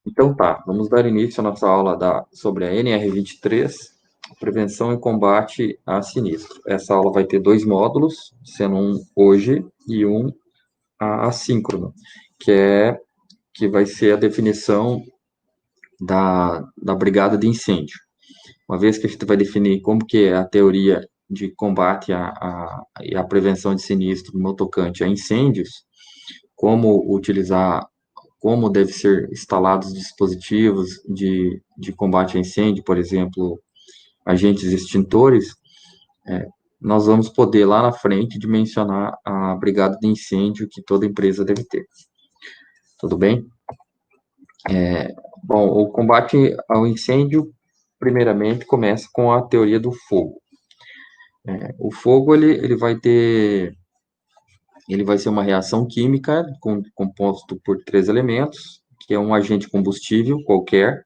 Então tá, vamos dar início à nossa aula sobre a NR23, Prevenção e Combate a Sinistro. Essa aula vai ter dois módulos, sendo um hoje e um assíncrono, que vai ser a definição da brigada de incêndio. Uma vez que a gente vai definir como que é a teoria de combate e a prevenção de sinistro no tocante a incêndios, como utilizar, como deve ser instalados dispositivos de combate a incêndio, por exemplo, agentes extintores, nós vamos poder lá na frente dimensionar a brigada de incêndio que toda empresa deve ter. Tudo bem? Bom, o combate ao incêndio, primeiramente, começa com a teoria do fogo. O fogo, ele vai ser uma reação química composto por três elementos, que é um agente combustível qualquer,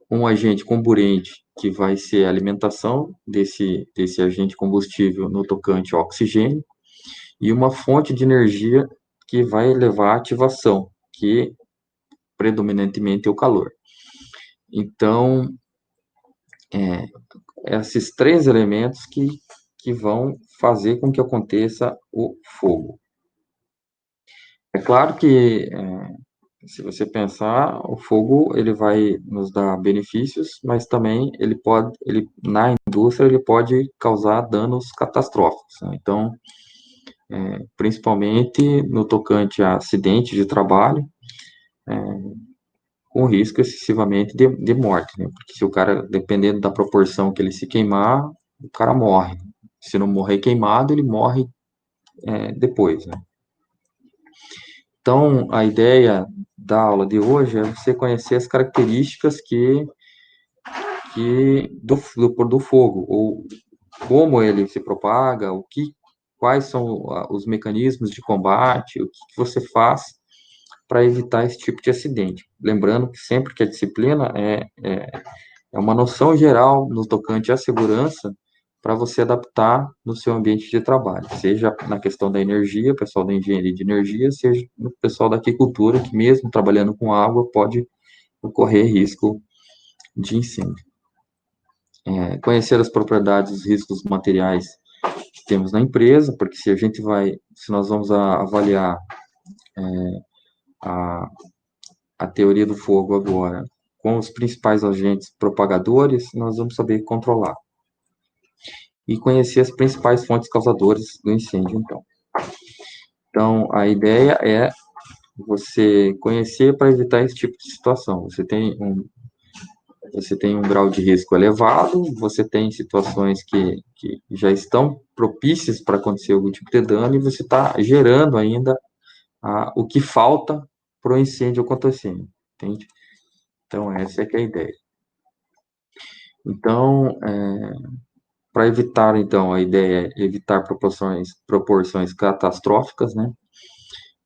um agente comburente, que vai ser a alimentação desse agente combustível no tocante ao oxigênio, e uma fonte de energia que vai levar à ativação, que predominantemente é o calor. Então, esses três elementos que vão fazer com que aconteça o fogo. É claro que se você pensar, o fogo ele vai nos dar benefícios, mas também na indústria ele pode causar danos catastróficos, né? Então, principalmente no tocante a acidente de trabalho, com risco excessivamente de morte, né? Porque se o cara, dependendo da proporção que ele se queimar, o cara morre. Se não morrer queimado, ele morre depois, né? Então, a ideia da aula de hoje é você conhecer as características do fogo, ou como ele se propaga, quais são os mecanismos de combate, o que você faz para evitar esse tipo de acidente. Lembrando que sempre que a disciplina é uma noção geral no tocante à segurança para você adaptar no seu ambiente de trabalho, seja na questão da energia, pessoal da engenharia de energia, seja no pessoal da aquicultura, que mesmo trabalhando com água pode ocorrer risco de incêndio. Conhecer as propriedades, os riscos materiais que temos na empresa, porque se nós vamos avaliar a, a teoria do fogo agora com os principais agentes propagadores, nós vamos saber controlar. E conhecer as principais fontes causadoras do incêndio, então. Então, a ideia é você conhecer para evitar esse tipo de situação. Você tem um grau de risco elevado, você tem situações que já estão propícias para acontecer algum tipo de dano e você está gerando ainda o que falta para o incêndio acontecer, entende? Então, essa é que é a ideia. Então, para evitar, então, a ideia é evitar proporções catastróficas, né?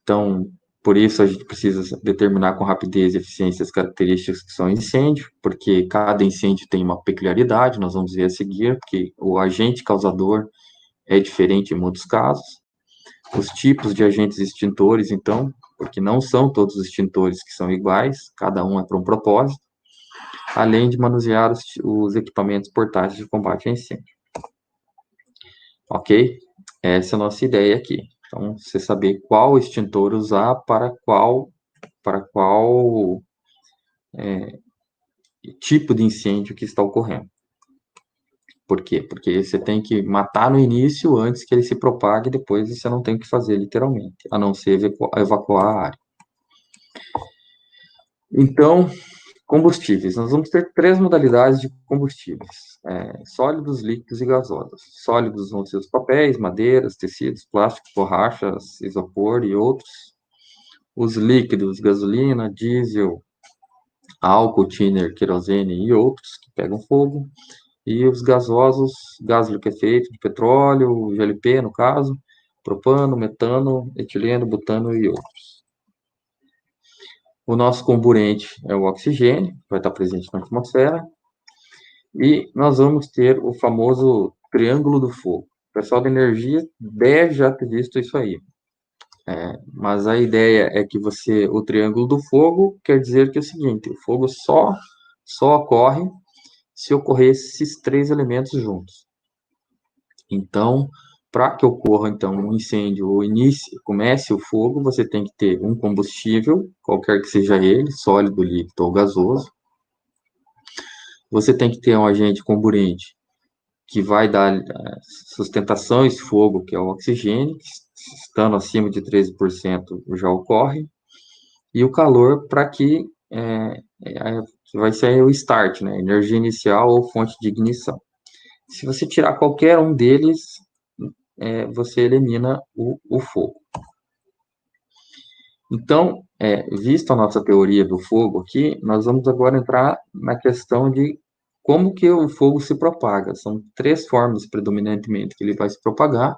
Então, por isso a gente precisa determinar com rapidez e eficiência as características que são incêndio, porque cada incêndio tem uma peculiaridade, nós vamos ver a seguir, porque o agente causador é diferente em muitos casos. Os tipos de agentes extintores, então, porque não são todos os extintores que são iguais, cada um é para um propósito, além de manusear os equipamentos portáteis de combate a incêndio. Ok? Essa é a nossa ideia aqui. Então, você saber qual extintor usar para qual tipo de incêndio que está ocorrendo. Por quê? Porque você tem que matar no início antes que ele se propague, depois você não tem o que fazer, literalmente, a não ser evacuar a área. Então, combustíveis. Nós vamos ter três modalidades de combustíveis: sólidos, líquidos e gasosos. Sólidos vão ser os papéis, madeiras, tecidos, plásticos, borrachas, isopor e outros. Os líquidos, gasolina, diesel, álcool, thinner, querosene e outros que pegam fogo. E os gasosos, gás liquefeito de petróleo, GLP no caso, propano, metano, etileno, butano e outros. O nosso comburente é o oxigênio, que vai estar presente na atmosfera. E nós vamos ter o famoso triângulo do fogo. O pessoal da energia deve já ter visto isso aí. Mas a ideia é que o triângulo do fogo quer dizer que é o seguinte, o fogo só ocorre se ocorrer esses três elementos juntos. Então, para que ocorra então um incêndio ou comece o fogo, você tem que ter um combustível, qualquer que seja ele, sólido, líquido ou gasoso. Você tem que ter um agente comburente que vai dar sustentação a esse fogo, que é o oxigênio, que estando acima de 13% já ocorre, e o calor para que vai ser o start, né? Energia inicial ou fonte de ignição. Se você tirar qualquer um deles, você elimina o fogo. Então, visto a nossa teoria do fogo aqui, nós vamos agora entrar na questão de como que o fogo se propaga. São três formas, predominantemente, que ele vai se propagar,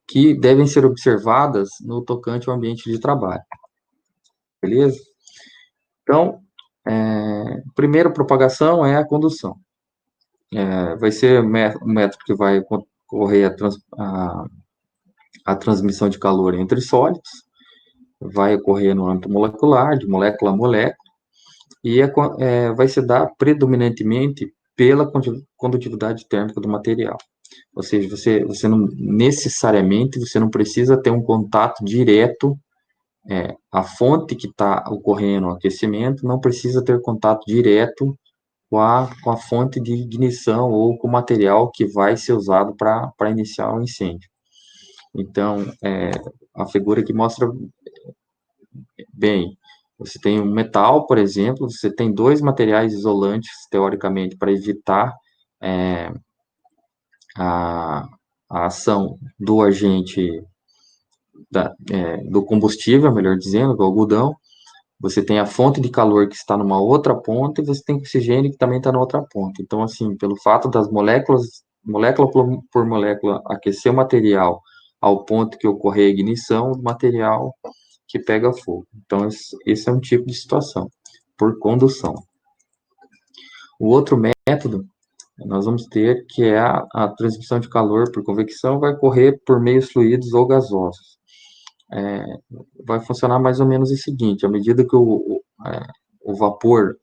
que devem ser observadas no tocante ao ambiente de trabalho. Beleza? Então, a primeira propagação é a condução. Vai ser um método que vai ocorrer a transmissão de calor entre sólidos, vai ocorrer no âmbito molecular, de molécula a molécula, e vai se dar predominantemente pela condutividade térmica do material. Ou seja, você não necessariamente você não precisa ter um contato direto, a fonte que está ocorrendo o aquecimento não precisa ter contato direto com a fonte de ignição ou com o material que vai ser usado para iniciar o incêndio. Então, a figura que mostra bem, você tem um metal, por exemplo, você tem dois materiais isolantes, teoricamente, para evitar a, a ação do agente do combustível, melhor dizendo, do algodão. Você tem a fonte de calor que está numa outra ponta e você tem oxigênio que também está na outra ponta. Então, assim, pelo fato das moléculas, molécula por molécula, aquecer o material ao ponto que ocorrer a ignição do material que pega fogo. Então, esse é um tipo de situação, por condução. O outro método, nós vamos ter que é a transmissão de calor por convecção, vai ocorrer por meios fluidos ou gasosos. Vai funcionar mais ou menos o seguinte, à medida que o vapor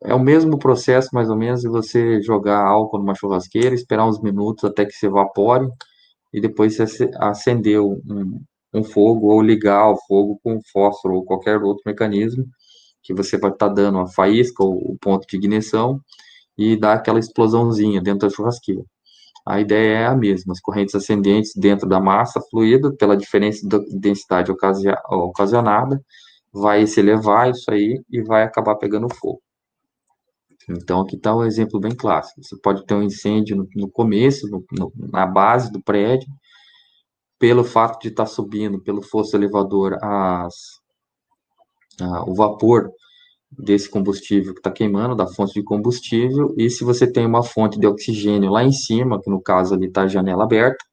é o mesmo processo, mais ou menos, de você jogar álcool numa churrasqueira, esperar uns minutos até que se evapore, e depois você acender um fogo, ou ligar o fogo com fósforo, ou qualquer outro mecanismo, que você vai estar dando a faísca, ou o ponto de ignição, e dar aquela explosãozinha dentro da churrasqueira. A ideia é a mesma, as correntes ascendentes dentro da massa fluida, pela diferença de densidade ocasionada, vai se elevar isso aí e vai acabar pegando fogo. Então, aqui está um exemplo bem clássico. Você pode ter um incêndio no começo, na base do prédio, pelo fato de estar subindo pelo fosso elevador o vapor desse combustível que está queimando, da fonte de combustível, e se você tem uma fonte de oxigênio lá em cima, que no caso ali está a janela aberta,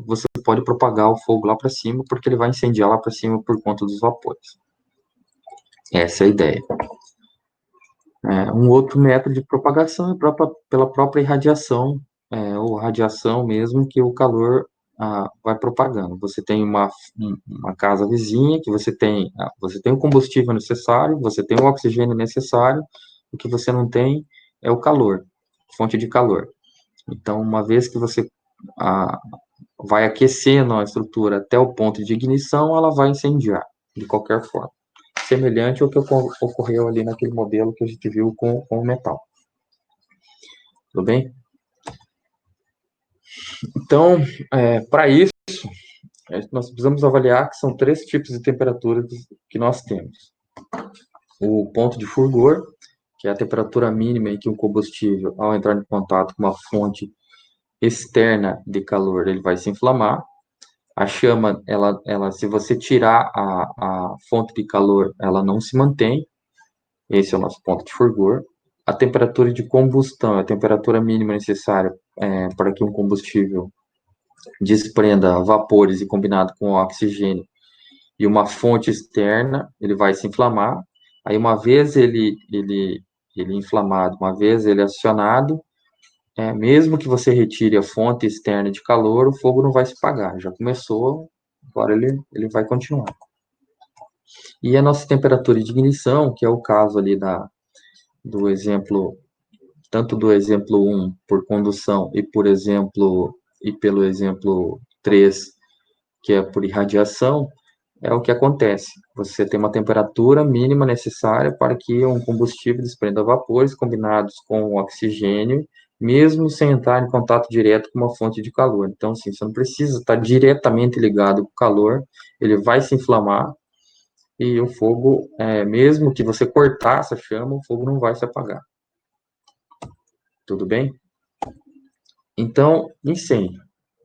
você pode propagar o fogo lá para cima, porque ele vai incendiar lá para cima por conta dos vapores. Essa é a ideia. Um outro método de propagação é pela própria irradiação, ou radiação mesmo, que o calor vai propagando. Você tem uma casa vizinha, que você tem o combustível necessário, você tem o oxigênio necessário, o que você não tem é o calor, fonte de calor. Então, uma vez que você vai aquecendo a estrutura até o ponto de ignição, ela vai incendiar, de qualquer forma. Semelhante ao que ocorreu ali naquele modelo que a gente viu com o metal. Tudo bem? Então, para isso, nós precisamos avaliar que são três tipos de temperaturas que nós temos. O ponto de fulgor, que é a temperatura mínima em que um combustível, ao entrar em contato com uma fonte externa de calor, ele vai se inflamar. A chama, se você tirar a fonte de calor, ela não se mantém. Esse é o nosso ponto de fulgor. A temperatura de combustão, a temperatura mínima necessária para que um combustível desprenda vapores e combinado com o oxigênio e uma fonte externa, ele vai se inflamar. Aí, uma vez ele inflamado, uma vez ele acionado, mesmo que você retire a fonte externa de calor, o fogo não vai se apagar. Já começou, agora ele vai continuar. E a nossa temperatura de ignição, que é o caso ali do exemplo, tanto do exemplo 1 por condução e pelo exemplo 3, que é por irradiação, é o que acontece. Você tem uma temperatura mínima necessária para que um combustível desprenda vapores combinados com o oxigênio, mesmo sem entrar em contato direto com uma fonte de calor. Então, assim, você não precisa estar diretamente ligado com o calor, ele vai se inflamar e o fogo, mesmo que você cortar essa chama, o fogo não vai se apagar. Tudo bem? Então, incêndio.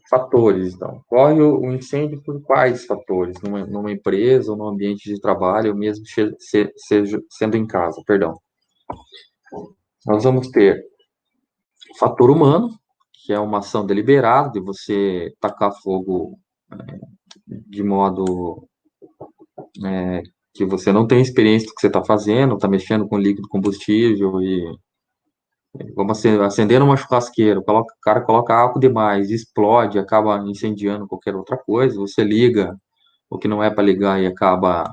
Fatores, então. Ocorre o incêndio por quais fatores? Numa empresa ou num ambiente de trabalho, ou mesmo sendo em casa, perdão. Nós vamos ter o fator humano, que é uma ação deliberada de você tacar fogo de modo que você não tem experiência do que você está fazendo, está mexendo com líquido combustível e vamos acender uma churrasqueira, o cara coloca álcool demais, explode, acaba incendiando qualquer outra coisa, você liga o que não é para ligar e acaba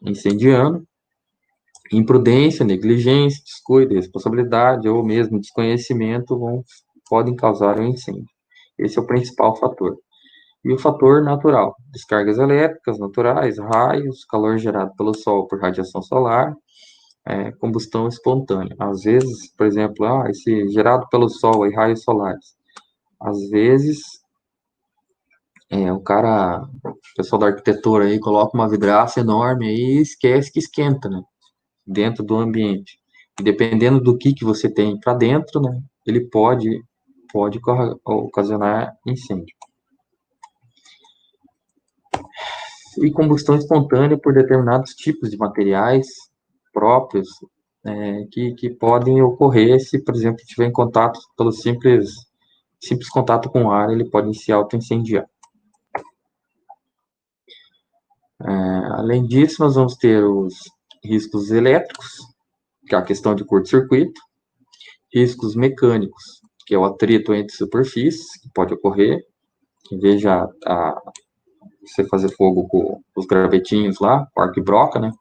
incendiando. Imprudência, negligência, descuido, responsabilidade ou mesmo desconhecimento podem causar um incêndio. Esse é o principal fator. E o fator natural, descargas elétricas naturais, raios, calor gerado pelo sol por radiação solar, combustão espontânea. Às vezes, por exemplo, esse gerado pelo sol e raios solares. Às vezes, o pessoal da arquitetura aí coloca uma vidraça enorme aí e esquece que esquenta, né? Dentro do ambiente. E dependendo do que você tem para dentro, né? Ele pode ocasionar incêndio. E combustão espontânea por determinados tipos de materiais próprios que podem ocorrer se, por exemplo, estiver em contato pelo simples contato com o ar, ele pode se auto-incendiar. Além disso, nós vamos ter os riscos elétricos, que é a questão de curto-circuito, riscos mecânicos, que é o atrito entre superfícies, que pode ocorrer, em vez de você fazer fogo com os gravetinhos lá, com arco e broca, né?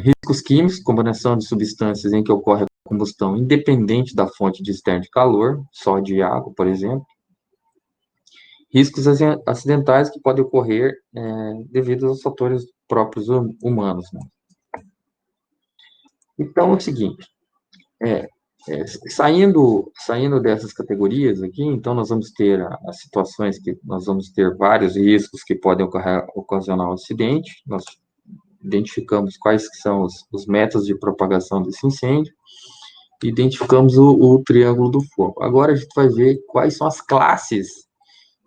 Riscos químicos, combinação de substâncias em que ocorre a combustão independente da fonte de externo de calor, só de água, por exemplo. Riscos acidentais que podem ocorrer devido aos fatores próprios humanos. Né? Então, é o seguinte, saindo dessas categorias aqui, então nós vamos ter as situações que nós vamos ter vários riscos que podem ocasionar um acidente, nós identificamos quais são os métodos de propagação desse incêndio, identificamos o triângulo do fogo. Agora a gente vai ver quais são as classes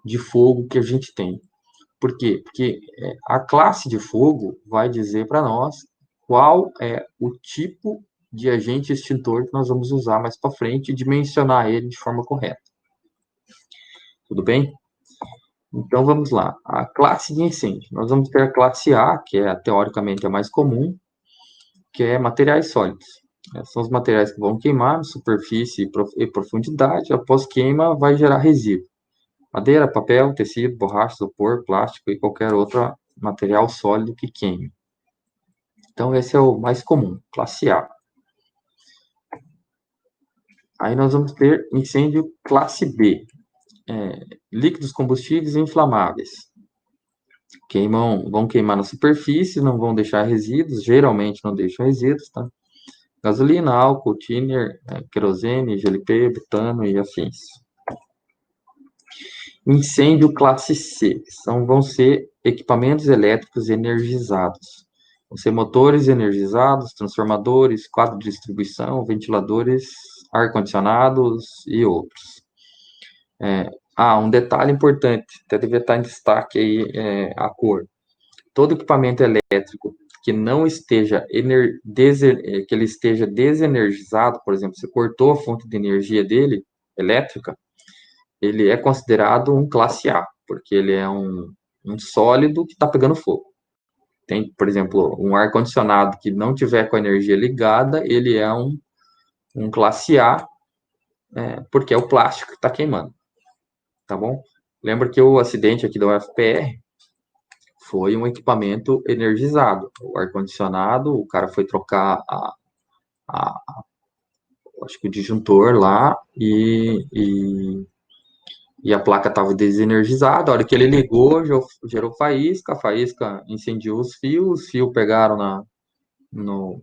de fogo que a gente tem. Por quê? Porque a classe de fogo vai dizer para nós qual é o tipo de agente extintor que nós vamos usar mais para frente e dimensionar ele de forma correta. Tudo bem? Então, vamos lá. A classe de incêndio. Nós vamos ter a classe A, que é teoricamente a mais comum, que é materiais sólidos. São os materiais que vão queimar na superfície e profundidade. Após queima, vai gerar resíduo. Madeira, papel, tecido, borracha, isopor, plástico e qualquer outro material sólido que queime. Então, esse é o mais comum, classe A. Aí nós vamos ter incêndio classe B. Líquidos combustíveis inflamáveis. Vão queimar na superfície, não vão deixar resíduos, geralmente não deixam resíduos, tá? Gasolina, álcool, thinner, querosene, GLP, butano e afins. Incêndio classe C. Vão ser equipamentos elétricos energizados. Vão ser motores energizados, transformadores, quadro de distribuição, ventiladores, ar-condicionados e outros. Um detalhe importante, até devia estar em destaque aí a cor. Todo equipamento elétrico que não esteja que ele esteja desenergizado, por exemplo, você cortou a fonte de energia dele, elétrica, ele é considerado um classe A, porque ele é um sólido que está pegando fogo. tem, por exemplo, um ar-condicionado que não tiver com a energia ligada, ele é um classe A, porque é o plástico que está queimando, tá bom? Lembra que o acidente aqui da UFPR foi um equipamento energizado. O ar-condicionado, o cara foi trocar a- acho que o disjuntor lá e a placa estava desenergizada. A hora que ele ligou, gerou faísca, a faísca incendiou os fios pegaram no,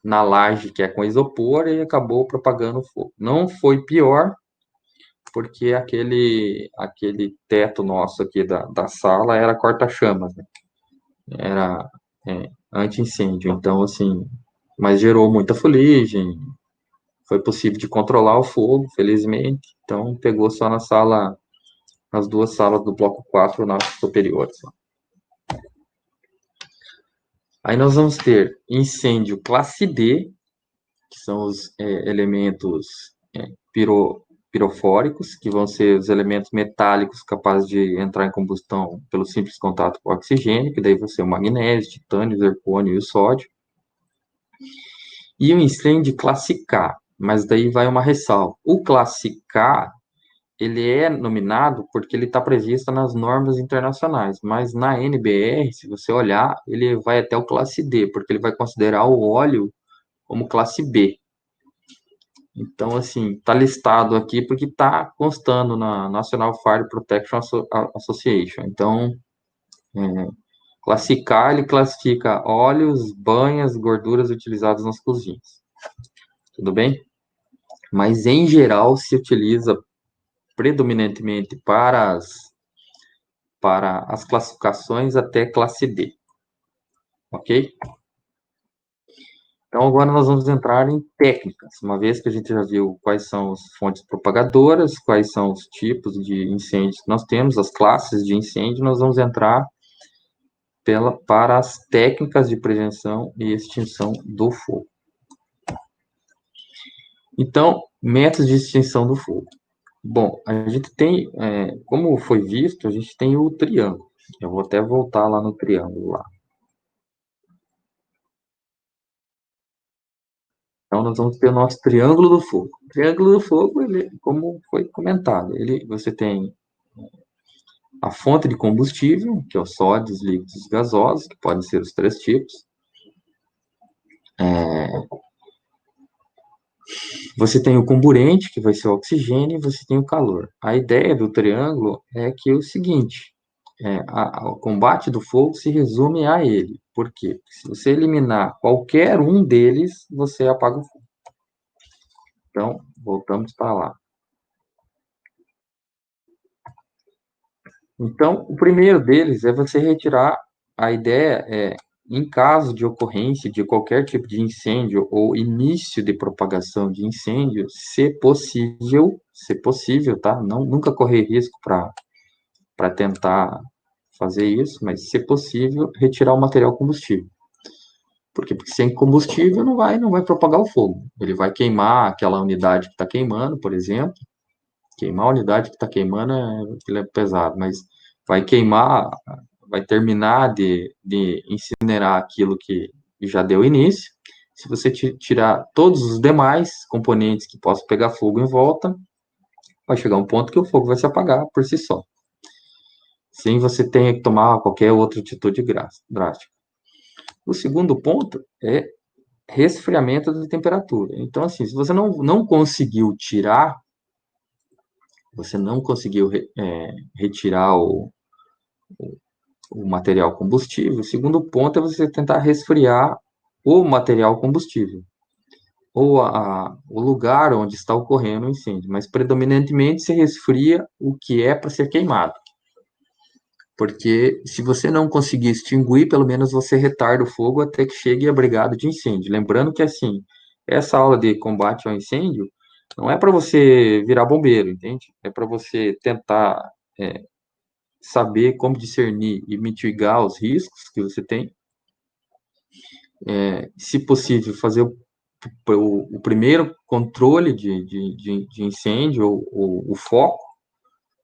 na laje, que é com isopor, e acabou propagando fogo. Não foi pior, porque aquele teto nosso aqui da sala era corta-chamas, né? Era anti-incêndio. Então, assim, mas gerou muita fuligem, foi possível de controlar o fogo, felizmente. Então, pegou só nas duas salas do bloco 4 nas superiores. Aí nós vamos ter incêndio classe D, que são os elementos pirofóricos, que vão ser os elementos metálicos capazes de entrar em combustão pelo simples contato com o oxigênio, que daí vai ser o magnésio, titânio, zircônio e o sódio. E o incêndio classe K, mas daí vai uma ressalva. O classe K, ele é nominado porque ele está previsto nas normas internacionais, mas na NBR, se você olhar, ele vai até o classe D, porque ele vai considerar o óleo como classe B. Então, assim, tá listado aqui porque tá constando na National Fire Protection Association. Então, classe K, ele classifica óleos, banhas, gorduras utilizadas nas cozinhas. Tudo bem? Mas, em geral, se utiliza predominantemente para as classificações até classe D. Ok? Então, agora nós vamos entrar em técnicas, uma vez que a gente já viu quais são as fontes propagadoras, quais são os tipos de incêndios que nós temos, as classes de incêndio, nós vamos entrar para as técnicas de prevenção e extinção do fogo. Então, métodos de extinção do fogo. Bom, a gente tem, como foi visto, a gente tem o triângulo. Eu vou até voltar lá no triângulo lá. Então, nós vamos ter o nosso triângulo do fogo. O triângulo do fogo, ele, como foi comentado, você tem a fonte de combustível, que é os sólidos, líquidos e gasosos, que podem ser os três tipos. Você tem o comburente, que vai ser o oxigênio, e você tem o calor. A ideia do triângulo é que é o seguinte, o combate do fogo se resume a ele. Por quê? Se você eliminar qualquer um deles, você apaga o fogo. Então, voltamos para lá. Então, o primeiro deles é você retirar, a ideia em caso de ocorrência de qualquer tipo de incêndio ou início de propagação de incêndio, se possível, tá? Não, nunca correr risco para tentar fazer isso, mas se possível, retirar o material combustível. Por quê? Porque sem combustível não vai propagar o fogo. Ele vai queimar aquela unidade que está queimando, por exemplo. Queimar a unidade que está queimando ele é pesado, mas vai queimar, vai terminar de incinerar aquilo que já deu início. Se você tirar todos os demais componentes que possam pegar fogo em volta, vai chegar um ponto que o fogo vai se apagar por si só, sem você ter que tomar qualquer outra atitude drástica. O segundo ponto é resfriamento da temperatura. Então, assim, se você não conseguiu tirar, você não conseguiu retirar o material combustível, o segundo ponto é você tentar resfriar o material combustível, ou o lugar onde está ocorrendo o incêndio, mas predominantemente se resfria o que é para ser queimado. Porque se você não conseguir extinguir, pelo menos você retarda o fogo até que chegue a brigada de incêndio. Lembrando que, assim, essa aula de combate ao incêndio não é para você virar bombeiro, entende? É para você tentar saber como discernir e mitigar os riscos que você tem. Se possível, fazer o primeiro controle de incêndio, ou o foco.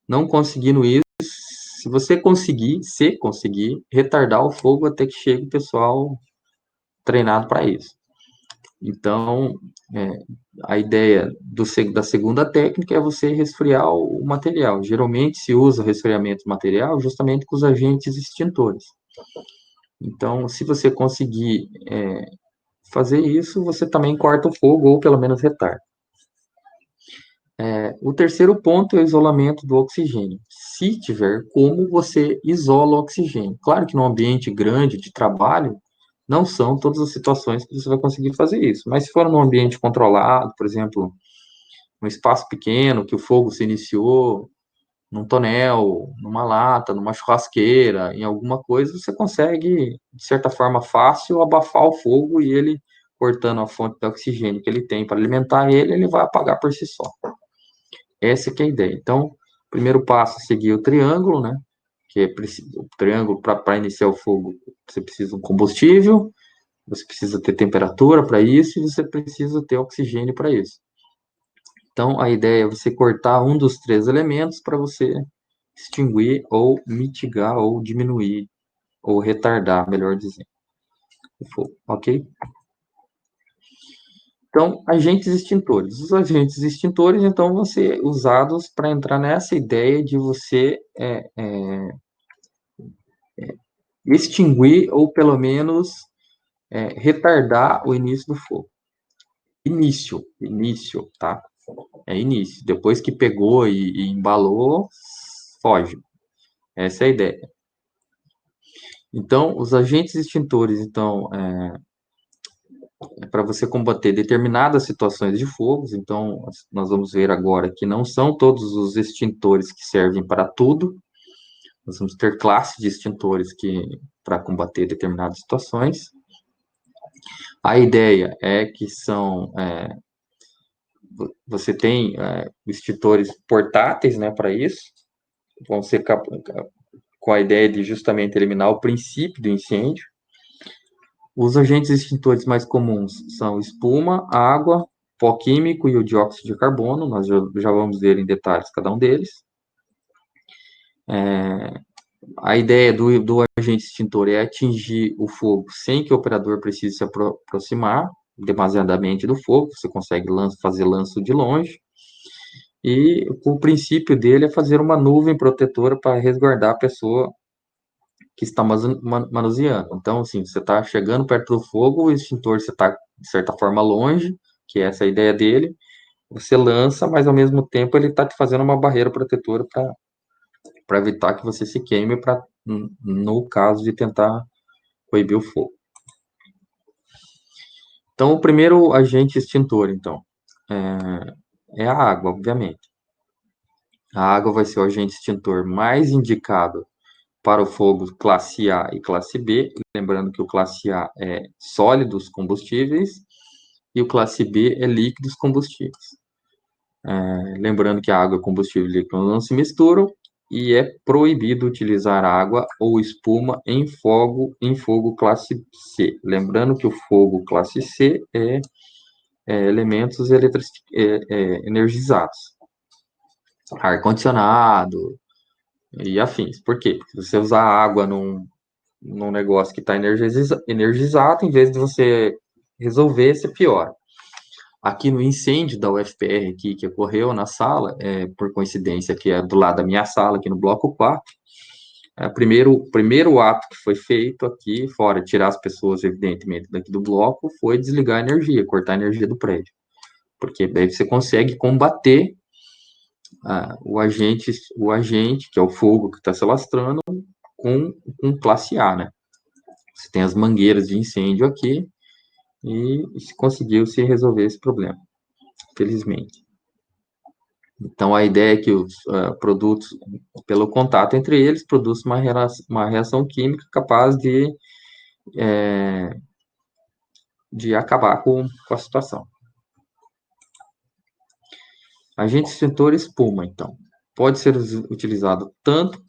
Não conseguindo isso, se você conseguir, se conseguir, retardar o fogo até que chegue o pessoal treinado para isso. Então, é, a ideia da segunda técnica é você resfriar o material. Geralmente se usa o resfriamento do material justamente com os agentes extintores. Então, se você conseguir fazer isso, você também corta o fogo ou pelo menos retarda. O terceiro ponto é o isolamento do oxigênio. Se tiver como, você isola o oxigênio. Claro que num ambiente grande de trabalho, não são todas as situações que você vai conseguir fazer isso. Mas se for num ambiente controlado, por exemplo, um espaço pequeno, que o fogo se iniciou num tonel, numa lata, numa churrasqueira, em alguma coisa, você consegue, de certa forma fácil, abafar o fogo e ele, cortando a fonte de oxigênio que ele tem para alimentar ele, ele vai apagar por si só. Essa que é a ideia. Então, o primeiro passo é seguir o triângulo, né? Que é o triângulo para iniciar o fogo, você precisa de um combustível, você precisa ter temperatura para isso e você precisa ter oxigênio para isso. Então, a ideia é você cortar um dos três elementos para você extinguir ou mitigar ou diminuir ou retardar, melhor dizendo, o fogo, ok? Então, agentes extintores. Os agentes extintores, então, vão ser usados para entrar nessa ideia de você extinguir ou, pelo menos, retardar o início do fogo. Início, tá? É início. Depois que pegou e embalou, foge. Essa é a ideia. Então, os agentes extintores, então, para você combater determinadas situações de fogos. Então, nós vamos ver agora que não são todos os extintores que servem para tudo. Nós vamos ter classes de extintores que para combater determinadas situações. A ideia é que você tem extintores portáteis, né, para isso. Vão ser com a ideia de justamente eliminar o princípio do incêndio. Os agentes extintores mais comuns são espuma, água, pó químico e o dióxido de carbono. Nós já vamos ver em detalhes cada um deles. A ideia do agente extintor é atingir o fogo sem que o operador precise se aproximar demasiadamente do fogo. Você consegue fazer lanço de longe. E o princípio dele é fazer uma nuvem protetora para resguardar a pessoa que está manuseando. Então, assim, você está chegando perto do fogo, o extintor você está, de certa forma, longe, que é essa a ideia dele. Você lança, mas ao mesmo tempo ele está te fazendo uma barreira protetora para evitar que você se queime, no caso de tentar coibir o fogo. Então, o primeiro agente extintor, então, é a água, obviamente. A água vai ser o agente extintor mais indicado para o fogo classe A e classe B, lembrando que o classe A é sólidos combustíveis e o classe B é líquidos combustíveis. Lembrando que a água e combustível líquido não se misturam e é proibido utilizar água ou espuma em fogo classe C. Lembrando que o fogo classe C é elementos energizados, ar-condicionado e afins. Por quê? Porque se você usar água num negócio que está energizado, em vez de você resolver, você piora. Aqui no incêndio da UFPR aqui, que ocorreu na sala, por coincidência, que é do lado da minha sala, aqui no bloco 4, o primeiro ato que foi feito aqui, fora tirar as pessoas, evidentemente, daqui do bloco, foi desligar a energia, cortar a energia do prédio. Porque daí você consegue combater o agente, que é o fogo que está se alastrando, com classe A, né? Você tem as mangueiras de incêndio aqui e conseguiu se resolver esse problema, felizmente. Então, a ideia é que os produtos, pelo contato entre eles, produzem uma reação química capaz de acabar com a situação. Agente extintor espuma, então, pode ser utilizado tanto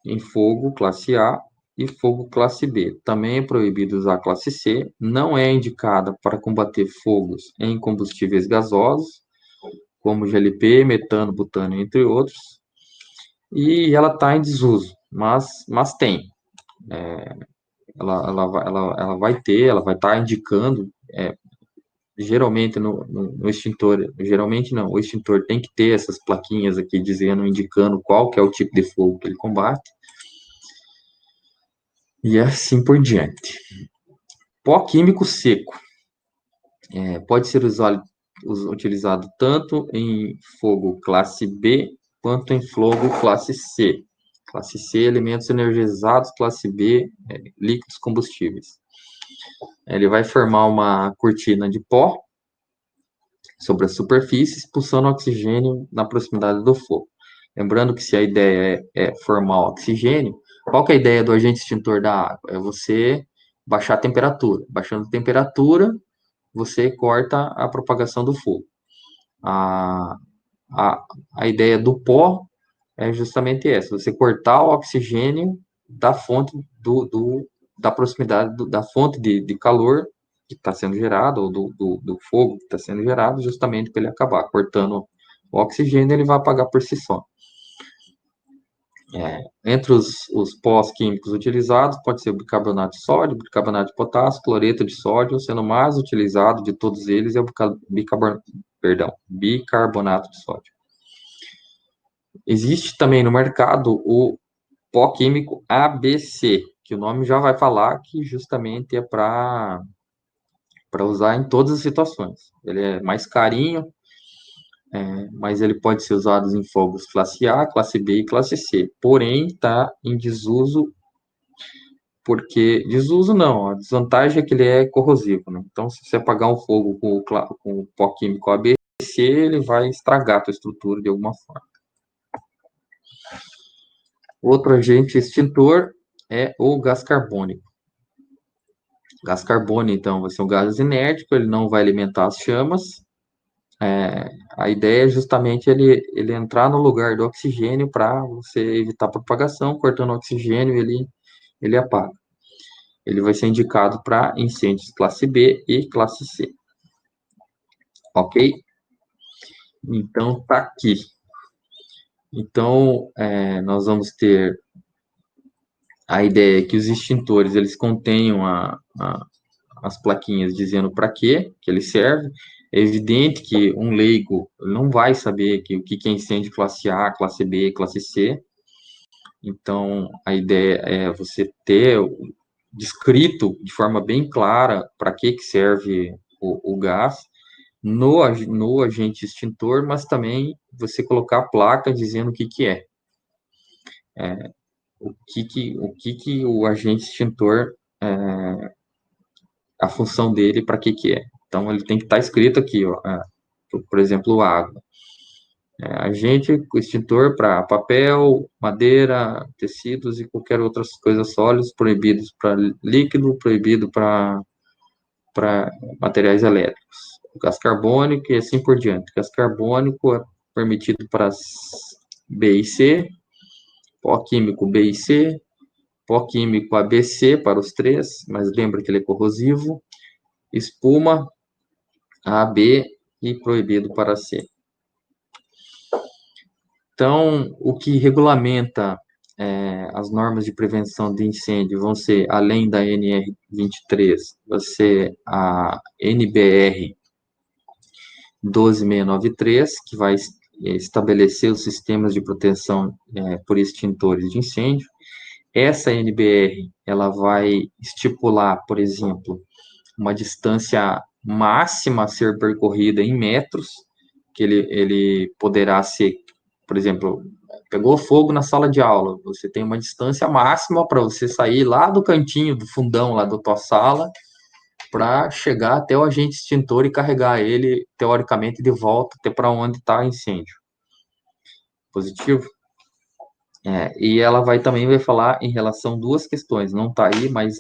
em fogo classe A e fogo classe B. Também é proibido usar classe C, não é indicada para combater fogos em combustíveis gasosos, como GLP, metano, butano, entre outros, e ela está em desuso. mas tem. Ela vai ter, ela vai estar indicando, geralmente no extintor, geralmente não, o extintor tem que ter essas plaquinhas aqui dizendo, indicando qual que é o tipo de fogo que ele combate, e assim por diante. Pó químico seco. Pode ser utilizado tanto em fogo classe B quanto em fogo classe C. Classe C, elementos energizados, classe B, líquidos combustíveis. Ele vai formar uma cortina de pó sobre a superfície, expulsando oxigênio na proximidade do fogo. Lembrando que se a ideia é formar oxigênio, qual que é a ideia do agente extintor da água? É você baixar a temperatura. Baixando a temperatura, você corta a propagação do fogo. A, a, a ideia do pó é justamente essa, você cortar o oxigênio da fonte da proximidade da fonte de calor que está sendo gerado, ou do fogo que está sendo gerado, justamente para ele acabar. Cortando o oxigênio, ele vai apagar por si só. Entre os pós químicos utilizados, pode ser o bicarbonato de sódio, bicarbonato de potássio, cloreto de sódio, sendo o mais utilizado de todos eles é o bicarbonato de sódio. Existe também no mercado o pó químico ABC, que o nome já vai falar que justamente é para usar em todas as situações. Ele é mais carinho, mas ele pode ser usado em fogos classe A, classe B e classe C. Porém, está em desuso, porque... Desuso não, a desvantagem é que ele é corrosivo, né? Então, se você apagar um fogo com o pó químico ABC, ele vai estragar a tua estrutura de alguma forma. Outro agente extintor é o gás carbônico. Gás carbônico, então, vai ser um gás inértico, ele não vai alimentar as chamas. A ideia é justamente ele entrar no lugar do oxigênio para você evitar propagação, cortando o oxigênio, ele apaga. Ele vai ser indicado para incêndios classe B e classe C. Ok? Então, tá aqui. Então, nós vamos ter a ideia que os extintores, eles contenham as plaquinhas dizendo para que ele serve. É evidente que um leigo não vai saber o que é incêndio classe A, classe B, classe C. Então, a ideia é você ter descrito de forma bem clara para que serve o gás no agente extintor, mas também você colocar a placa dizendo o que é. O agente extintor, a função dele, para que é. Então, ele tem que estar escrito aqui, ó, por exemplo, água. Agente extintor para papel, madeira, tecidos e qualquer outras coisas sólidas, proibidos para líquido, proibido para materiais elétricos. Gás carbônico e assim por diante. Gás carbônico é permitido para B e C, pó químico B e C, pó químico ABC para os três, mas lembra que ele é corrosivo, espuma AB e proibido para C. Então, o que regulamenta as normas de prevenção de incêndio vão ser, além da NR23, vai ser a NBR 12693, que vai estabelecer os sistemas de proteção por extintores de incêndio. Essa NBR, ela vai estipular, por exemplo, uma distância máxima a ser percorrida em metros, que ele poderá ser, por exemplo, pegou fogo na sala de aula, você tem uma distância máxima para você sair lá do cantinho, do fundão lá da tua sala, para chegar até o agente extintor e carregar ele, teoricamente, de volta até para onde está o incêndio. Positivo? E ela também vai falar em relação a duas questões, não está aí, mas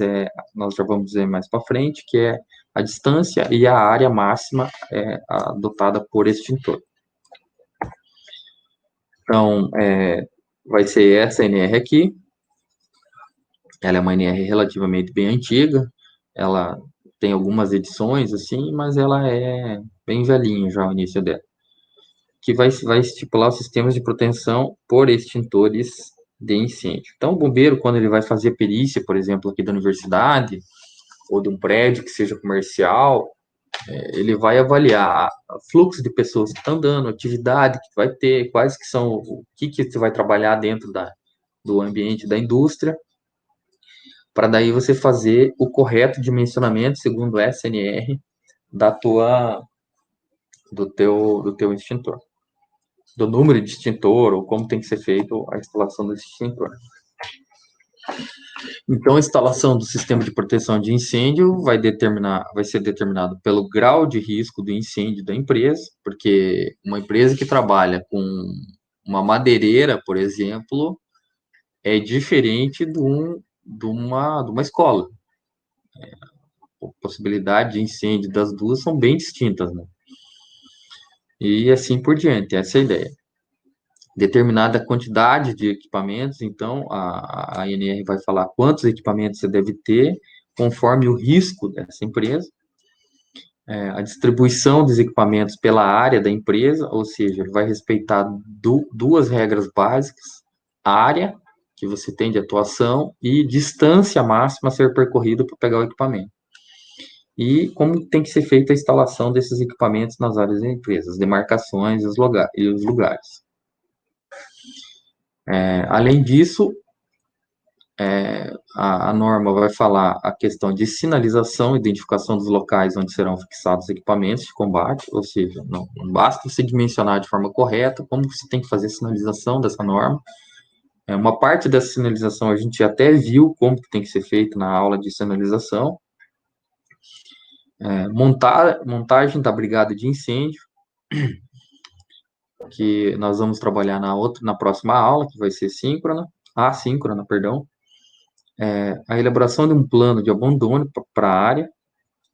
nós já vamos dizer mais para frente, que é a distância e a área máxima adotada por extintor. Então, vai ser essa NR aqui. Ela é uma NR relativamente bem antiga, ela tem algumas edições, assim, mas ela é bem velhinha já o início dela. Que vai estipular os sistemas de proteção por extintores de incêndio. Então, o bombeiro, quando ele vai fazer perícia, por exemplo, aqui da universidade, ou de um prédio que seja comercial, ele vai avaliar o fluxo de pessoas que estão dando, atividade que vai ter, quais que são, o que você vai trabalhar dentro do ambiente da indústria, para daí você fazer o correto dimensionamento, segundo o SNR, da tua, do teu extintor, do número de extintor, ou como tem que ser feito a instalação desse extintor. Então, a instalação do sistema de proteção de incêndio vai ser determinado pelo grau de risco do incêndio da empresa, porque uma empresa que trabalha com uma madeireira, por exemplo, é diferente de uma escola. A possibilidade de incêndio das duas são bem distintas, né? E assim por diante, essa é a ideia. Determinada quantidade de equipamentos, então a ANR vai falar quantos equipamentos você deve ter, conforme o risco dessa empresa, a distribuição dos equipamentos pela área da empresa, ou seja, ele vai respeitar duas regras básicas: área que você tem de atuação e distância máxima a ser percorrida para pegar o equipamento. E como tem que ser feita a instalação desses equipamentos nas áreas da empresa, as demarcações e os lugares. Além disso, a norma vai falar a questão de sinalização, identificação dos locais onde serão fixados os equipamentos de combate, ou seja, não basta você dimensionar de forma correta, como você tem que fazer a sinalização dessa norma. Uma parte dessa sinalização a gente até viu como que tem que ser feito na aula de sinalização. Montagem da brigada de incêndio, que nós vamos trabalhar na próxima aula, que vai ser assíncrona, perdão. A elaboração de um plano de abandono para a área,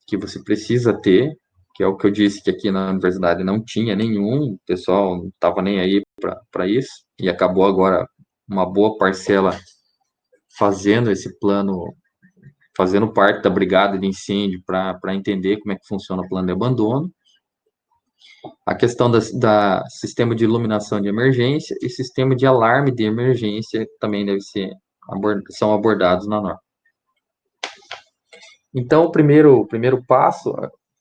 que você precisa ter, que é o que eu disse que aqui na universidade não tinha nenhum, o pessoal não estava nem aí para isso, e acabou agora uma boa parcela fazendo esse plano, fazendo parte da brigada de incêndio para entender como é que funciona o plano de abandono. A questão da sistema de iluminação de emergência e sistema de alarme de emergência também são abordados na norma. Então, o primeiro passo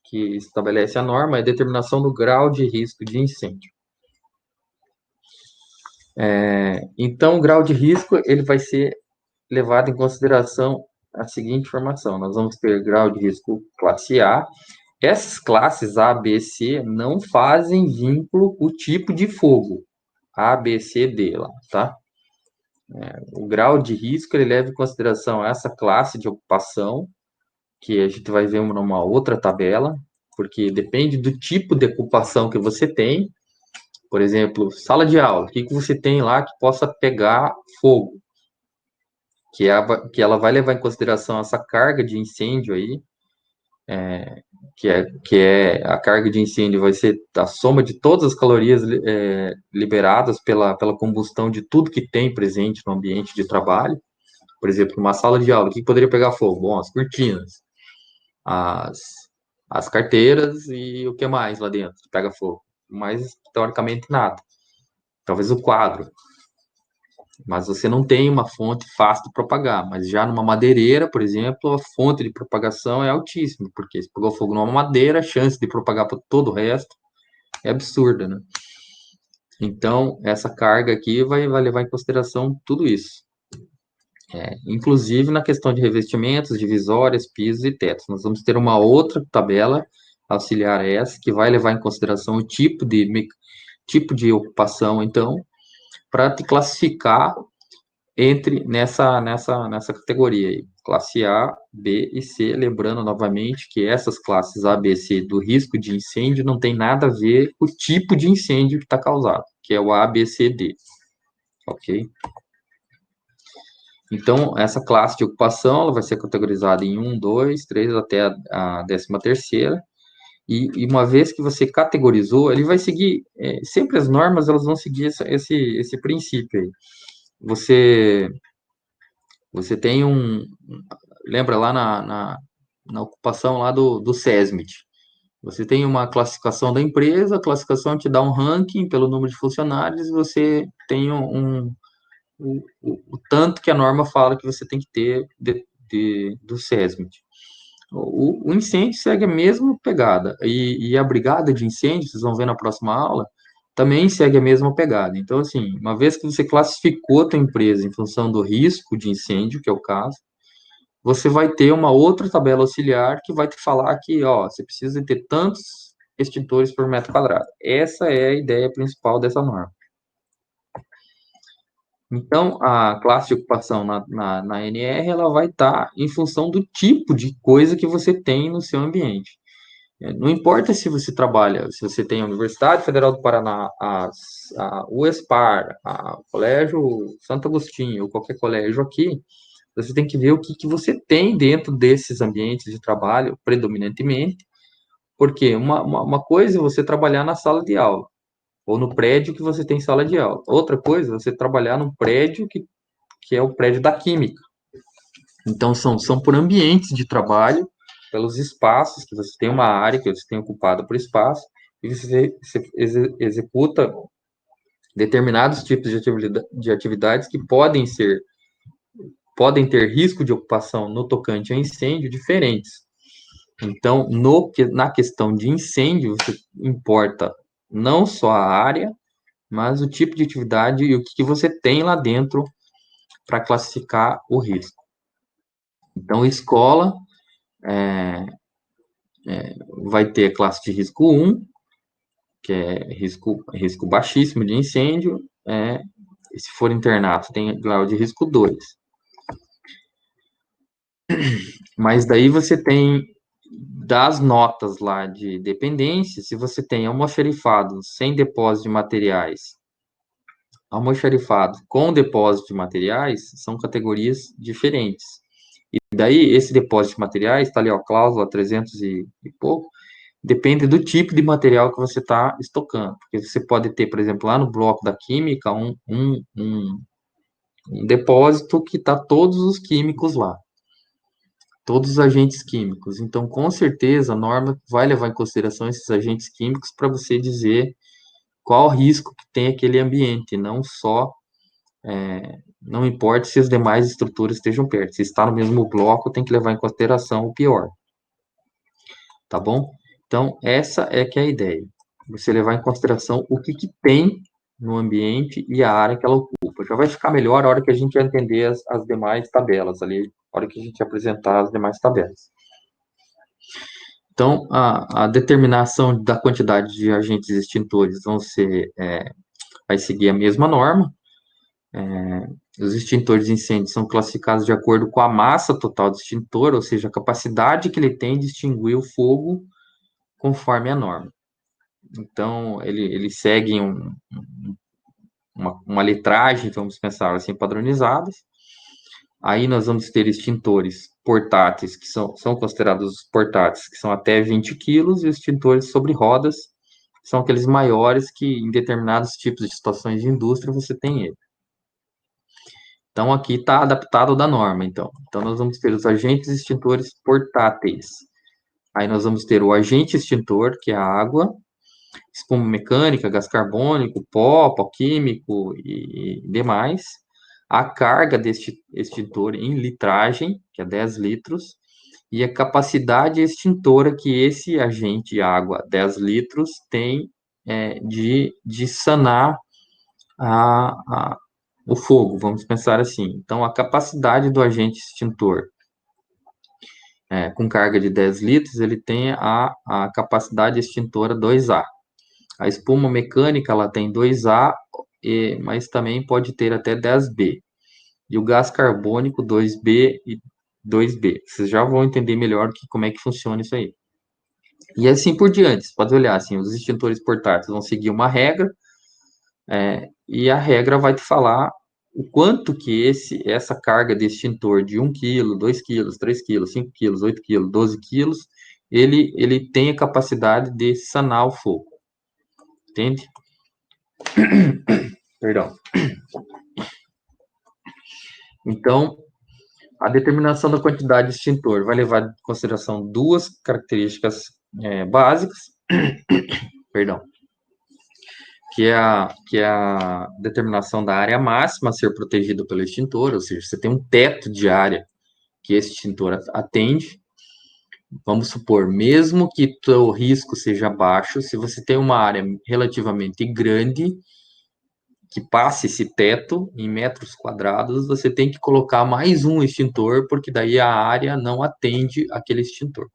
que estabelece a norma é a determinação do grau de risco de incêndio. Então, o grau de risco ele vai ser levado em consideração a seguinte informação: nós vamos ter grau de risco classe A. Essas classes A, B, C não fazem vínculo com o tipo de fogo. A, B, C, D lá, tá? O grau de risco ele leva em consideração essa classe de ocupação, que a gente vai ver numa outra tabela, porque depende do tipo de ocupação que você tem. Por exemplo, sala de aula, o que você tem lá que possa pegar fogo? Que ela vai levar em consideração essa carga de incêndio aí, que é a carga de incêndio vai ser a soma de todas as calorias liberadas pela combustão de tudo que tem presente no ambiente de trabalho. Por exemplo, numa sala de aula, o que poderia pegar fogo? Bom, as cortinas, as, as carteiras e o que mais lá dentro que pega fogo? Mas, teoricamente, nada. Talvez o quadro. Mas você não tem uma fonte fácil de propagar. Mas já numa madeireira, por exemplo, a fonte de propagação é altíssima, porque se pegou fogo numa madeira, a chance de propagar para todo o resto é absurda, né? Então, essa carga aqui vai levar em consideração tudo isso. Inclusive na questão de revestimentos, divisórias, pisos e tetos. Nós vamos ter uma outra tabela auxiliar a essa, que vai levar em consideração o tipo de ocupação, então, para te classificar nessa categoria aí, classe A, B e C, lembrando novamente que essas classes A, B e C do risco de incêndio não tem nada a ver com o tipo de incêndio que está causado, que é o A, B, C, D, ok? Então, essa classe de ocupação ela vai ser categorizada em 1, 2, 3, até a 13ª, e uma vez que você categorizou, ele vai seguir, sempre as normas elas vão seguir esse princípio aí. Você tem lembra lá na ocupação lá do SESMIT, você tem uma classificação da empresa, a classificação te dá um ranking pelo número de funcionários, e você tem o tanto que a norma fala que você tem que ter do SESMIT. O incêndio segue a mesma pegada, e a brigada de incêndio, vocês vão ver na próxima aula, também segue a mesma pegada. Então, assim, uma vez que você classificou a tua empresa em função do risco de incêndio, que é o caso, você vai ter uma outra tabela auxiliar que vai te falar que, ó, você precisa ter tantos extintores por metro quadrado. Essa é a ideia principal dessa norma. Então, a classe de ocupação na NR, ela vai estar em função do tipo de coisa que você tem no seu ambiente. Não importa se você trabalha, se você tem a Universidade Federal do Paraná, a UESPAR, o Colégio Santo Agostinho, ou qualquer colégio aqui, você tem que ver o que você tem dentro desses ambientes de trabalho, predominantemente, porque uma coisa é você trabalhar na sala de aula, ou no prédio que você tem sala de aula. Outra coisa é você trabalhar num prédio que é o prédio da Química. Então, são por ambientes de trabalho, pelos espaços, que você tem uma área que você tem ocupado por espaço, e você executa determinados tipos de atividades que podem ter risco de ocupação no tocante a incêndio diferentes. Então, na questão de incêndio, você importa não só a área, mas o tipo de atividade e o que você tem lá dentro para classificar o risco. Então, escola vai ter a classe de risco 1, que é risco baixíssimo de incêndio, se for internato, tem grau de risco 2. Mas daí você tem das notas lá de dependência, se você tem almoxarifado sem depósito de materiais, almoxarifado com depósito de materiais, são categorias diferentes. E daí, esse depósito de materiais, está ali, ó, cláusula 300 e pouco, depende do tipo de material que você está estocando. Porque você pode ter, por exemplo, lá no bloco da química, um depósito que está todos os químicos lá, todos os agentes químicos. Então, com certeza, a norma vai levar em consideração esses agentes químicos para você dizer qual o risco que tem aquele ambiente, não só, não importa se as demais estruturas estejam perto. Se está no mesmo bloco, tem que levar em consideração o pior. Tá bom? Então, essa é que é a ideia. Você levar em consideração o que tem no ambiente e a área que ela ocupa. Já vai ficar melhor a hora que a gente entender as demais tabelas ali, a hora que a gente apresentar as demais tabelas. Então, a determinação da quantidade de agentes extintores vai seguir a mesma norma. Os extintores de incêndio são classificados de acordo com a massa total do extintor, ou seja, a capacidade que ele tem de extinguir o fogo conforme a norma. Então, ele segue uma litragem, vamos pensar assim, padronizadas. Aí nós vamos ter extintores portáteis, que são considerados portáteis, que são até 20 quilos, e extintores sobre rodas, que são aqueles maiores que, em determinados tipos de situações de indústria, você tem ele. Então, aqui está adaptado da norma, então. Então, nós vamos ter os agentes extintores portáteis. Aí nós vamos ter o agente extintor, que é a água, espuma mecânica, gás carbônico, pó químico e demais. A carga deste extintor em litragem, que é 10 litros, e a capacidade extintora que esse agente água, 10 litros, tem de sanar o fogo, vamos pensar assim. Então, a capacidade do agente extintor com carga de 10 litros, ele tem a capacidade extintora 2A. A espuma mecânica, ela tem 2A, mas também pode ter até 10B. E o gás carbônico, 2B e 2B. Vocês já vão entender melhor como é que funciona isso aí. E assim por diante. Você pode olhar, assim, os extintores portáteis vão seguir uma regra, e a regra vai te falar o quanto que essa carga de extintor de 1 kg, 2 kg, 3 kg, 5 kg, 8 kg, 12 kg, ele tem a capacidade de sanar o fogo. Entende? Perdão. Então, a determinação da quantidade de extintor vai levar em consideração duas características básicas. Perdão. que é a determinação da área máxima a ser protegida pelo extintor, ou seja, você tem um teto de área que esse extintor atende. Vamos supor, mesmo que o risco seja baixo, se você tem uma área relativamente grande, que passe esse teto em metros quadrados, você tem que colocar mais um extintor, porque daí a área não atende aquele extintor.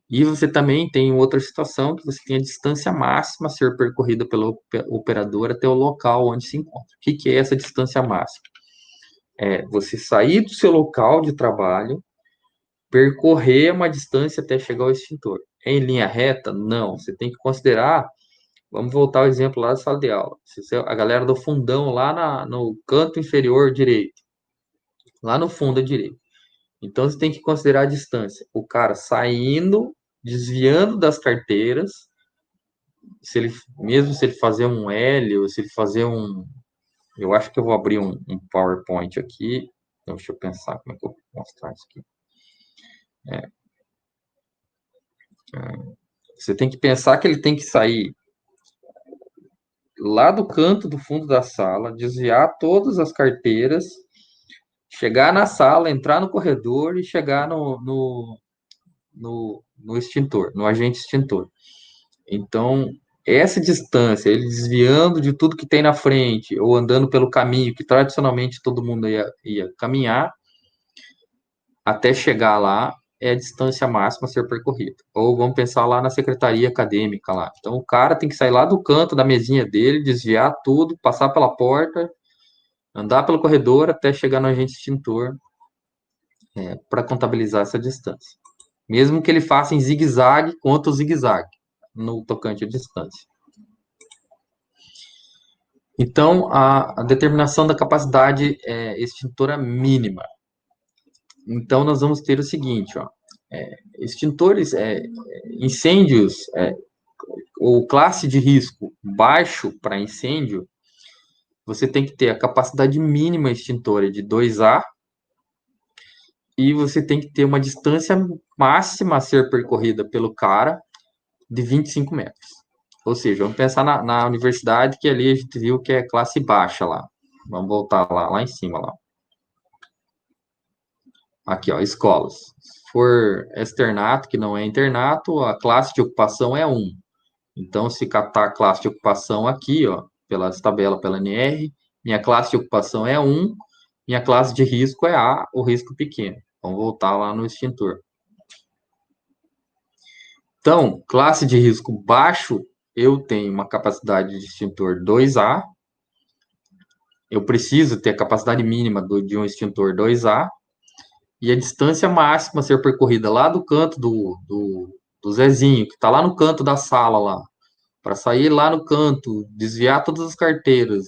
E você também tem outra situação, que você tem a distância máxima a ser percorrida pelo operador até o local onde se encontra. O que é essa distância máxima? É você sair do seu local de trabalho, percorrer uma distância até chegar ao extintor. Em linha reta? Não. Você tem que considerar. Vamos voltar ao exemplo lá da sala de aula. A galera do fundão lá no canto inferior direito, lá no fundo direito. Então você tem que considerar a distância. O cara saindo, desviando das carteiras, mesmo se ele fazer um L, ou se ele fazer um. Eu acho que eu vou abrir um PowerPoint aqui. Deixa eu pensar como é que eu vou mostrar isso aqui. Você tem que pensar que ele tem que sair lá do canto do fundo da sala, desviar todas as carteiras, chegar na sala, entrar no corredor e chegar no extintor, no agente extintor. Então, essa distância, ele desviando de tudo que tem na frente, ou andando pelo caminho que tradicionalmente todo mundo ia caminhar, até chegar lá, é a distância máxima a ser percorrida. Ou vamos pensar lá na secretaria acadêmica lá. Então, o cara tem que sair lá do canto da mesinha dele, desviar tudo, passar pela porta, andar pelo corredor até chegar no agente extintor, para contabilizar essa distância. Mesmo que ele faça em zigue-zague contra o zigue-zague, no tocante à distância. Então, a determinação da capacidade extintora mínima. Então, nós vamos ter o seguinte, ó, extintores, incêndios, ou classe de risco baixo para incêndio, você tem que ter a capacidade mínima extintora de 2A, e você tem que ter uma distância máxima a ser percorrida pelo cara de 25 metros. Ou seja, vamos pensar na universidade, que ali a gente viu que é classe baixa lá. Vamos voltar lá em cima lá. Aqui, ó, escolas. Se for externato, que não é internato, a classe de ocupação é 1. Então, se catar a classe de ocupação aqui, ó, pela tabela pela NR, minha classe de ocupação é 1, minha classe de risco é A, o risco pequeno. Vamos voltar lá no extintor. Então, classe de risco baixo, eu tenho uma capacidade de extintor 2A, eu preciso ter a capacidade mínima de um extintor 2A, e a distância máxima a ser percorrida lá do canto do Zezinho, que está lá no canto da sala lá, para sair lá no canto, desviar todas as carteiras,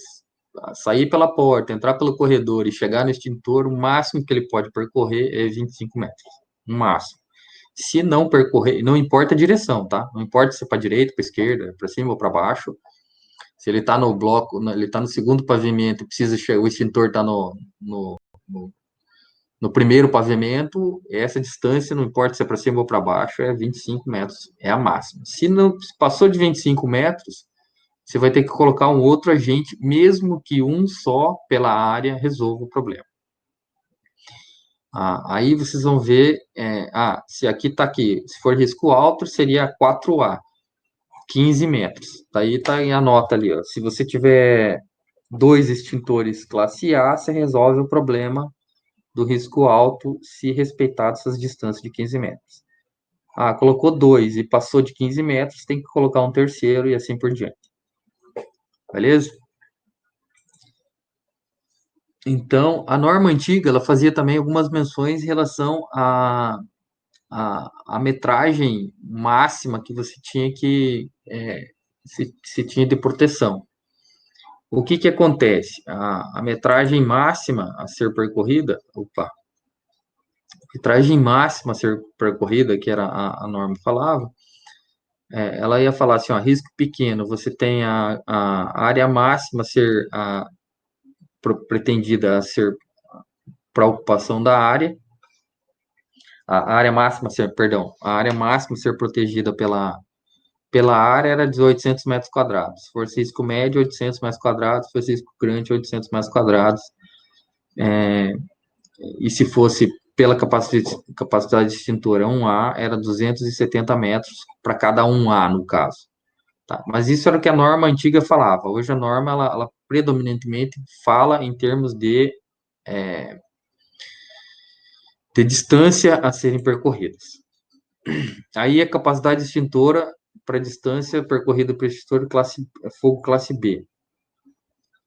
sair pela porta, entrar pelo corredor e chegar no extintor, o máximo que ele pode percorrer é 25 metros. No máximo. Se não percorrer, não importa a direção, tá? Não importa se é para direita, para esquerda, para cima ou para baixo. Se ele está no bloco, ele está no segundo pavimento, precisa o extintor está no primeiro pavimento, essa distância, não importa se é para cima ou para baixo, é 25 metros, é a máxima. Se não passou de 25 metros, você vai ter que colocar um outro agente, mesmo que um só pela área resolva o problema. Aí vocês vão ver, se aqui está aqui, se for risco alto, seria 4A, 15 metros. Daí tá a nota ali, ó. Se você tiver 2 extintores classe A, você resolve o problema do risco alto se respeitar essas distâncias de 15 metros. Colocou 2 e passou de 15 metros, tem que colocar um terceiro e assim por diante. Beleza? Então, a norma antiga, ela fazia também algumas menções em relação à metragem máxima que você tinha se tinha de proteção. O que acontece? A metragem máxima a ser percorrida, metragem máxima a ser percorrida, que era a norma falava, ela ia falar assim, ó, risco pequeno, você tem a área máxima a ser pretendida a ser para a ocupação da área, a área máxima ser protegida pela área era de 800 metros quadrados. Se fosse risco médio, 800 metros quadrados. Se fosse risco grande, 800 metros quadrados. E se fosse pela capacidade extintora 1A, era 270 metros para cada 1A, no caso. Tá? Mas isso era o que a norma antiga falava. Hoje a norma, ela predominantemente fala em termos de distância a serem percorridas. Aí a capacidade extintora para distância percorrida por extintor fogo classe B.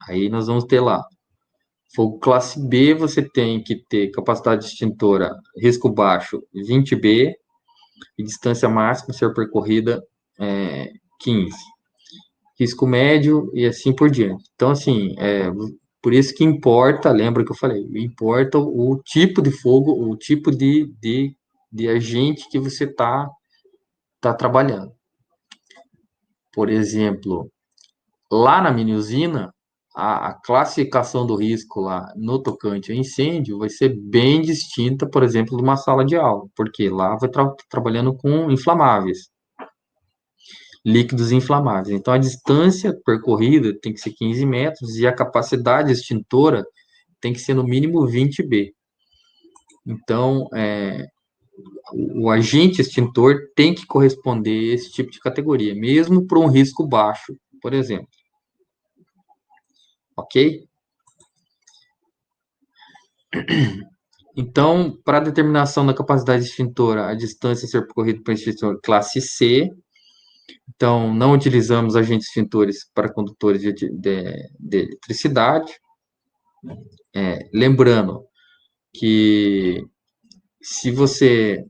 Aí nós vamos ter lá, fogo classe B, você tem que ter capacidade extintora risco baixo 20B e distância máxima ser percorrida 15. Risco médio e assim por diante. Então, assim, por isso que importa, lembra que eu falei, importa o tipo de fogo, o tipo de agente que você tá trabalhando. Por exemplo, lá na mini usina, a classificação do risco lá no tocante a incêndio vai ser bem distinta, por exemplo, de uma sala de aula, porque lá vai trabalhando com inflamáveis, líquidos inflamáveis. Então, a distância percorrida tem que ser 15 metros e a capacidade extintora tem que ser no mínimo 20 B. Então, o agente extintor tem que corresponder a esse tipo de categoria, mesmo para um risco baixo, por exemplo. Ok? Então, para a determinação da capacidade extintora, a distância a ser percorrida por extintor classe C. Então, não utilizamos agentes extintores para condutores de eletricidade. Lembrando que se você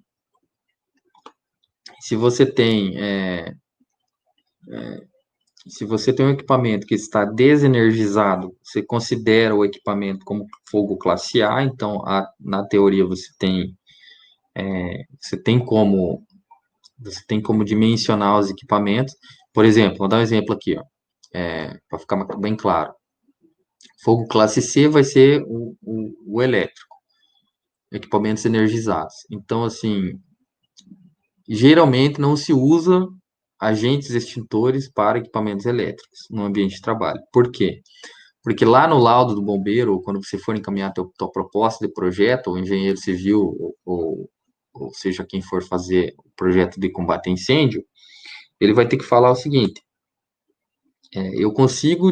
tem se você tem um equipamento que está desenergizado, você considera o equipamento como fogo classe A, então na teoria você tem como dimensionar os equipamentos. Por exemplo, vou dar um exemplo aqui, para ficar bem claro. Fogo classe C vai ser o elétrico, equipamentos energizados. Então, assim, geralmente não se usa agentes extintores para equipamentos elétricos no ambiente de trabalho. Por quê? Porque lá no laudo do bombeiro, ou quando você for encaminhar a tua proposta de projeto, o engenheiro civil, ou seja, quem for fazer o projeto de combate a incêndio, ele vai ter que falar o seguinte: eu consigo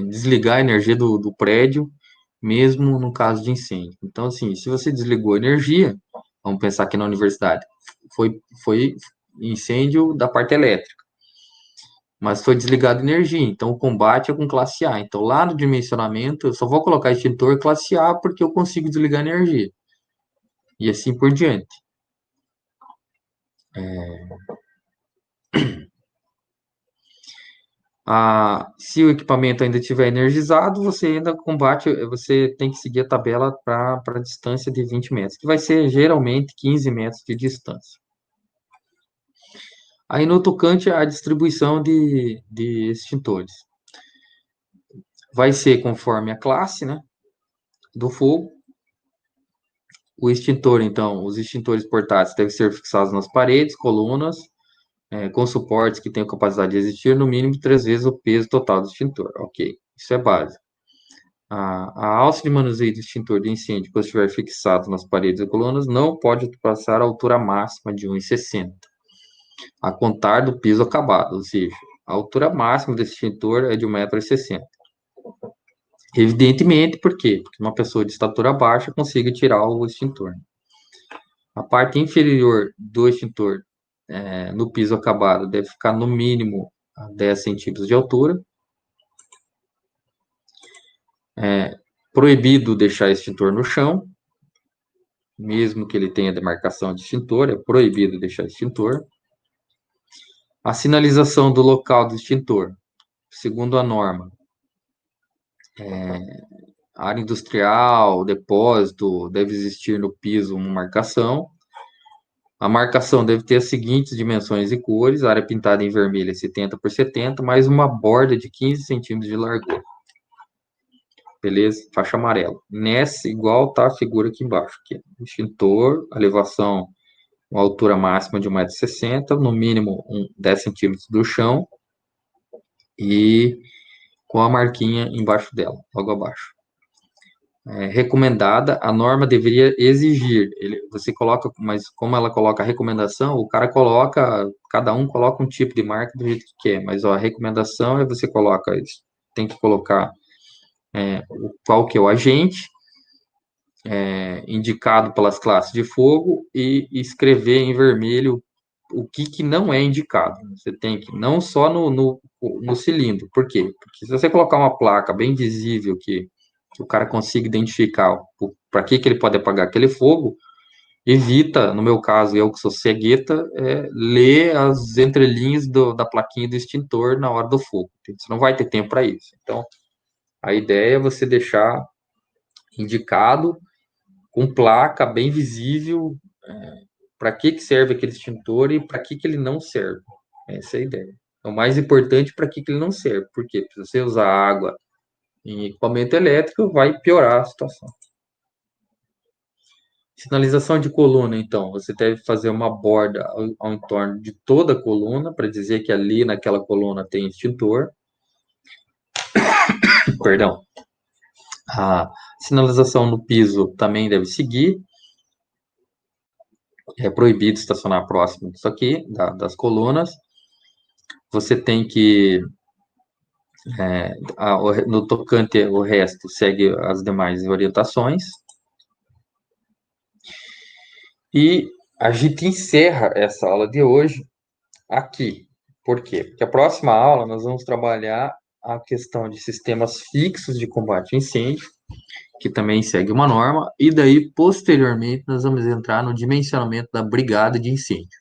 desligar a energia do prédio, mesmo no caso de incêndio. Então, assim, se você desligou a energia, vamos pensar aqui na universidade, foi incêndio da parte elétrica, mas foi desligada a energia, então o combate é com classe A. Então, lá no dimensionamento, eu só vou colocar extintor classe A porque eu consigo desligar a energia. E assim por diante. Se o equipamento ainda estiver energizado, você ainda combate, você tem que seguir a tabela para a distância de 20 metros, que vai ser geralmente 15 metros de distância. Aí no tocante à distribuição de extintores. Vai ser conforme a classe, né, do fogo. O extintor, então, os extintores portáteis devem ser fixados nas paredes, colunas, com suportes que tenham capacidade de resistir no mínimo 3 vezes o peso total do extintor. Ok, isso é básico. A alça de manuseio do extintor de incêndio, quando estiver fixado nas paredes e colunas, não pode ultrapassar a altura máxima de 1,60, a contar do piso acabado, ou seja, a altura máxima desse extintor é de 1,60 m. Evidentemente, por quê? Porque uma pessoa de estatura baixa consiga tirar o extintor. A parte inferior do extintor no piso acabado deve ficar no mínimo a 10 centímetros de altura. Proibido deixar extintor no chão, mesmo que ele tenha demarcação de extintor, é proibido deixar extintor. A sinalização do local do extintor, segundo a norma, área industrial, depósito, deve existir no piso uma marcação. A marcação deve ter as seguintes dimensões e cores: área pintada em vermelho 70 por 70, mais uma borda de 15 centímetros de largura. Beleza? Faixa amarela. Nessa, igual tá a figura aqui embaixo. Aqui. Extintor, a elevação uma altura máxima de 1,60 m, no mínimo 10 centímetros do chão e com a marquinha embaixo dela, logo abaixo. Recomendada, a norma deveria exigir. Você coloca, mas como ela coloca a recomendação, o cara coloca, cada um coloca um tipo de marca do jeito que quer, mas ó, a recomendação é você coloca isso. Tem que colocar qual que é o agente, indicado pelas classes de fogo, e escrever em vermelho o que não é indicado. Você tem que, não só no cilindro. Por quê? Porque se você colocar uma placa bem visível que o cara consiga identificar para que ele pode apagar aquele fogo, evita, no meu caso, eu que sou cegueta, ler as entrelinhas da plaquinha do extintor na hora do fogo. Você não vai ter tempo para isso. Então, a ideia é você deixar indicado com placa bem visível para que serve aquele extintor e para que ele não serve. Essa é a ideia. O mais importante, para que ele não serve. Porque se você usar água em equipamento elétrico, vai piorar a situação. Sinalização de coluna, então, você deve fazer uma borda ao entorno de toda a coluna para dizer que ali naquela coluna tem extintor. Perdão. A sinalização no piso também deve seguir. É proibido estacionar próximo disso aqui, das colunas. Você tem que, no tocante o resto, segue as demais orientações. E a gente encerra essa aula de hoje aqui. Por quê? Porque a próxima aula nós vamos trabalhar a questão de sistemas fixos de combate a incêndio, que também segue uma norma, e daí, posteriormente, nós vamos entrar no dimensionamento da brigada de incêndio.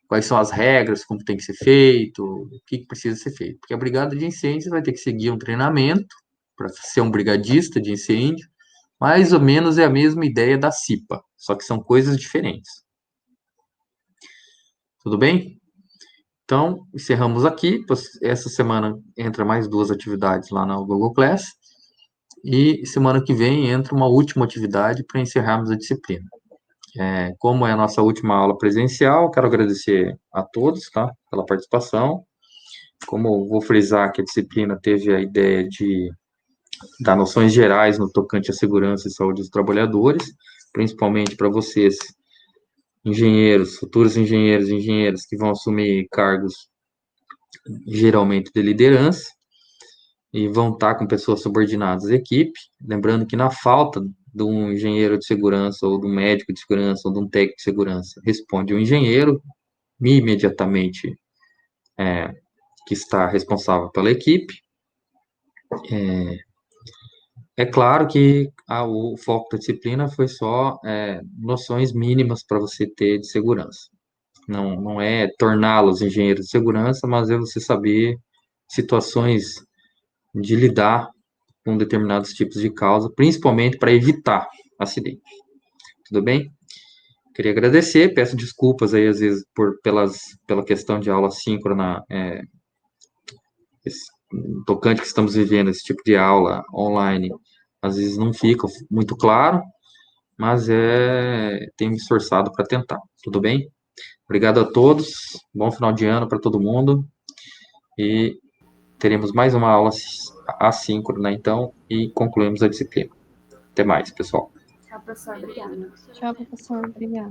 Quais são as regras, como tem que ser feito, o que precisa ser feito. Porque a brigada de incêndio vai ter que seguir um treinamento para ser um brigadista de incêndio, mais ou menos é a mesma ideia da CIPA, só que são coisas diferentes. Tudo bem? Então, encerramos aqui. Essa semana entra mais 2 atividades lá na Google Class. E semana que vem entra uma última atividade para encerrarmos a disciplina. Como é a nossa última aula presencial, quero agradecer a todos, tá, pela participação. Como vou frisar que a disciplina teve a ideia de dar noções gerais no tocante à segurança e saúde dos trabalhadores, principalmente para vocês, engenheiros, futuros engenheiros e engenheiras que vão assumir cargos geralmente de liderança, e vão estar com pessoas subordinadas à equipe. Lembrando que na falta de um engenheiro de segurança, ou de um médico de segurança, ou de um técnico de segurança, responde o engenheiro, imediatamente que está responsável pela equipe. É claro que o foco da disciplina foi só noções mínimas para você ter de segurança. Não é torná-los engenheiros de segurança, mas é você saber situações de lidar com determinados tipos de causa, principalmente para evitar acidente. Tudo bem? Queria agradecer, peço desculpas aí às vezes pela questão de aula síncrona, tocante que estamos vivendo, esse tipo de aula online, às vezes não fica muito claro, mas tenho me esforçado para tentar. Tudo bem? Obrigado a todos, bom final de ano para todo mundo, e teremos mais uma aula assíncrona, então, e concluímos a disciplina. Até mais, pessoal. Tchau, professor. Obrigada. Tchau, professor. Obrigada.